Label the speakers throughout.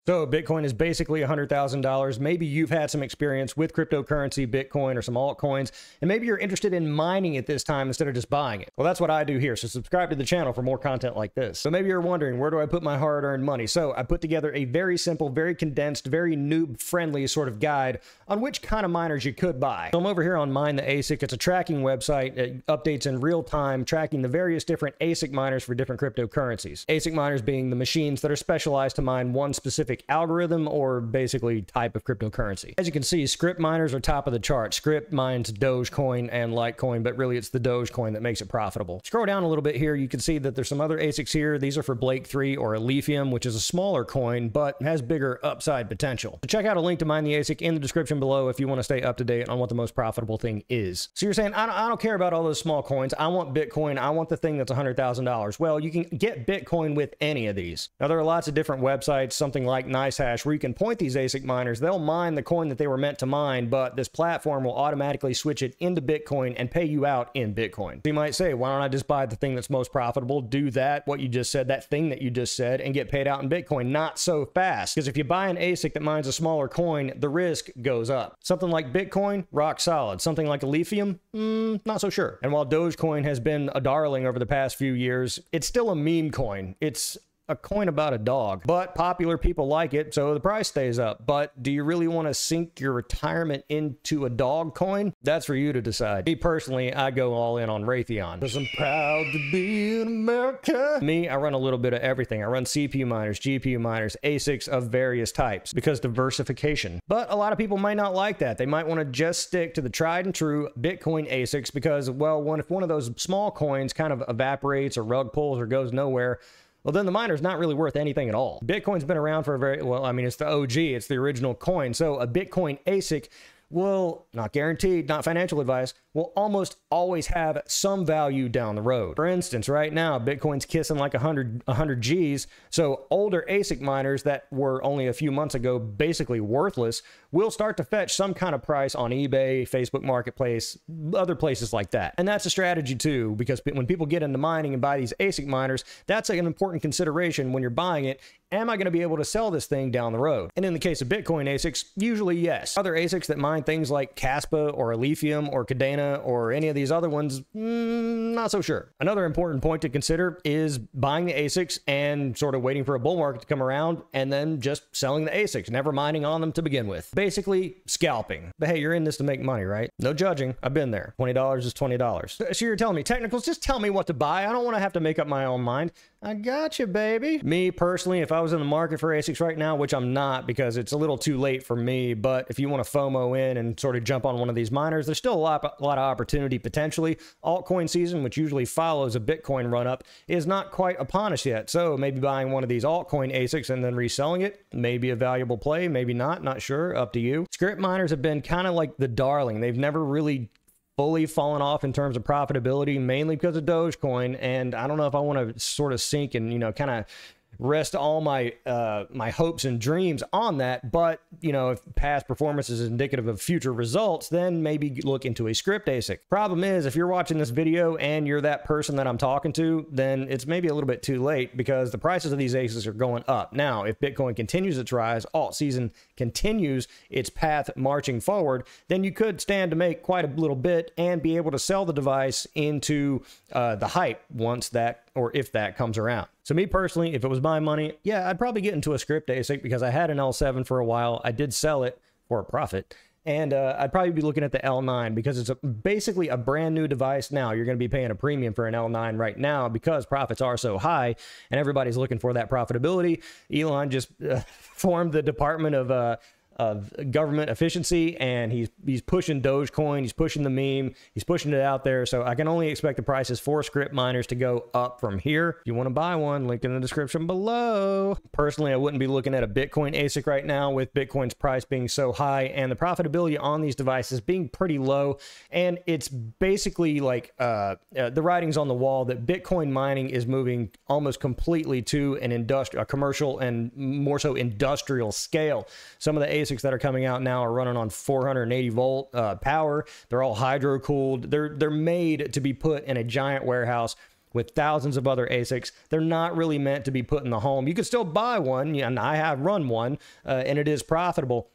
Speaker 1: So Bitcoin is basically $100,000. Maybe you've had some experience with cryptocurrency, Bitcoin, or some altcoins, and maybe you're interested in mining it this time instead of just buying it. Well, that's what I do here. So subscribe to the channel for more content like this. So maybe you're wondering, where do I put my hard-earned money? So I put together a very simple, very condensed, very noob-friendly sort of guide on which kind of miners you could buy. So I'm over here on Mine the ASIC. It's a tracking website. It updates in real time, tracking the various different ASIC miners for different cryptocurrencies. ASIC miners being the machines that are specialized to mine one specific algorithm or basically type of cryptocurrency. As you can see, script miners are top of the chart. Script mines Dogecoin and Litecoin, but really it's the Dogecoin that makes it profitable. Scroll down a little bit here, you can see that there's some other ASICs here. These are for Blake 3 or Lithium, which is a smaller coin, but has bigger upside potential. So check out a link to Mine the ASIC in the description below if you want to stay up to date on what the most profitable thing is. So you're saying, I don't care about all those small coins. I want Bitcoin. I want the thing that's $100,000. Well, you can get Bitcoin with any of these. Now, there are lots of different websites, something like NiceHash, where you can point these ASIC miners. They'll mine the coin that they were meant to mine, but this platform will automatically switch it into Bitcoin and pay you out in Bitcoin. So you might say, why don't I just buy the thing that's most profitable, do that, what you just said, that thing that you just said, and get paid out in Bitcoin? Not so fast, because if you buy an ASIC that mines a smaller coin, the risk goes up. Something like Bitcoin, rock solid. Something like a Lithium, not so sure. And while Dogecoin has been a darling over the past few years, it's still a meme coin. It's a coin about a dog, but popular people like it, so the price stays up. But do you really want to sink your retirement into a dog coin? That's for you to decide. Me personally, I go all in on Raytheon because I'm proud to be in America. Me, I run a little bit of everything. I run CPU miners, GPU miners, ASICs of various types because diversification. But a lot of people might not like that. They might want to just stick to the tried and true Bitcoin ASICs because, well, if one of those small coins kind of evaporates or rug pulls or goes nowhere, well, then the miner's not really worth anything at all. Bitcoin's been around for a very, well, I mean, it's the OG, it's the original coin. So a Bitcoin ASIC will, not guaranteed, not financial advice, will almost always have some value down the road. For instance, right now, Bitcoin's kissing like 100 G's, so older ASIC miners that were only a few months ago basically worthless will start to fetch some kind of price on eBay, Facebook Marketplace, other places like that. And that's a strategy too, because when people get into mining and buy these ASIC miners, that's an important consideration when you're buying it. Am I going to be able to sell this thing down the road? And in the case of Bitcoin ASICs, usually yes. Other ASICs that mine things like Caspa or Lithium or Cadena or any of these other ones, not so sure. Another important point to consider is buying the ASICs and sort of waiting for a bull market to come around and then just selling the ASICs, never mining on them to begin with. Basically, scalping. But hey, you're in this to make money, right? No judging. I've been there. $20 is $20. So you're telling me, Technicals, just tell me what to buy. I don't want to have to make up my own mind. I got you, baby. Me, personally, if I was in the market for ASICs right now, which I'm not because it's a little too late for me, but if you want to FOMO in and sort of jump on one of these miners, there's still a lot of opportunity potentially. Altcoin season, which usually follows a Bitcoin run-up, is not quite upon us yet. So maybe buying one of these altcoin ASICs and then reselling it may be a valuable play, maybe not sure, up to you. Script miners have been kind of like the darling. They've never really fully fallen off in terms of profitability, mainly because of Dogecoin. And I don't know if I want to sort of sink and, kind of rest all my my hopes and dreams on that. But, if past performance is indicative of future results, then maybe look into a script ASIC. Problem is, if you're watching this video and you're that person that I'm talking to, then it's maybe a little bit too late because the prices of these ASICs are going up. Now, if Bitcoin continues its rise, alt season continues its path marching forward, then you could stand to make quite a little bit and be able to sell the device into the hype once that or if that comes around. So me personally, if it was my money, yeah, I'd probably get into a script ASIC because I had an L7 for a while. I did sell it for a profit. And I'd probably be looking at the L9 because it's basically a brand new device now. You're going to be paying a premium for an L9 right now because profits are so high and everybody's looking for that profitability. Elon just formed the Department of government efficiency, and he's pushing Dogecoin, he's pushing the meme, he's pushing it out there. So I can only expect the prices for script miners to go up from here. If you want to buy one, link in the description below. Personally, I wouldn't be looking at a Bitcoin ASIC right now with Bitcoin's price being so high and the profitability on these devices being pretty low. And it's basically like the writing's on the wall that Bitcoin mining is moving almost completely to a commercial and more so industrial scale. Some of the ASICs that are coming out now are running on 480 volt power. They're all hydro cooled. They're made to be put in a giant warehouse with thousands of other ASICs. They're not really meant to be put in the home. You can still buy one, and I have run one, and it is profitable.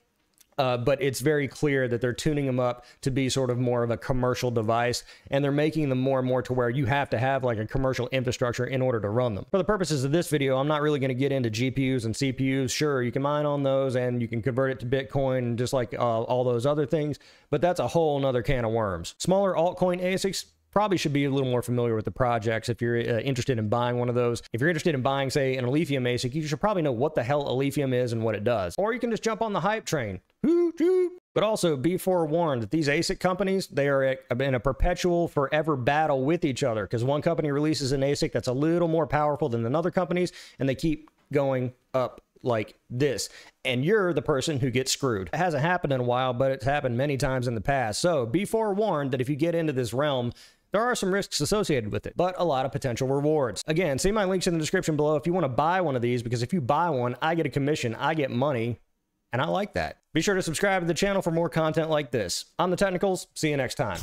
Speaker 1: But it's very clear that they're tuning them up to be sort of more of a commercial device, and they're making them more and more to where you have to have like a commercial infrastructure in order to run them. For the purposes of this video, I'm not really going to get into GPUs and CPUs. Sure, you can mine on those and you can convert it to Bitcoin just like all those other things, but that's a whole nother can of worms. Smaller altcoin ASICs probably should be a little more familiar with the projects if you're interested in buying one of those. If you're interested in buying, say, an Alephium ASIC, you should probably know what the hell Alephium is and what it does. Or you can just jump on the hype train. But also be forewarned that these ASIC companies, they are in a perpetual forever battle with each other, because one company releases an ASIC that's a little more powerful than another company's, and they keep going up like this, and you're the person who gets screwed. It hasn't happened in a while, but it's happened many times in the past. So be forewarned that if you get into this realm, there are some risks associated with it, but a lot of potential rewards. Again, see my links in the description below if you want to buy one of these, because if you buy one, I get a commission, I get money, and I like that. Be sure to subscribe to the channel for more content like this. I'm TheTechnicals. See you next time.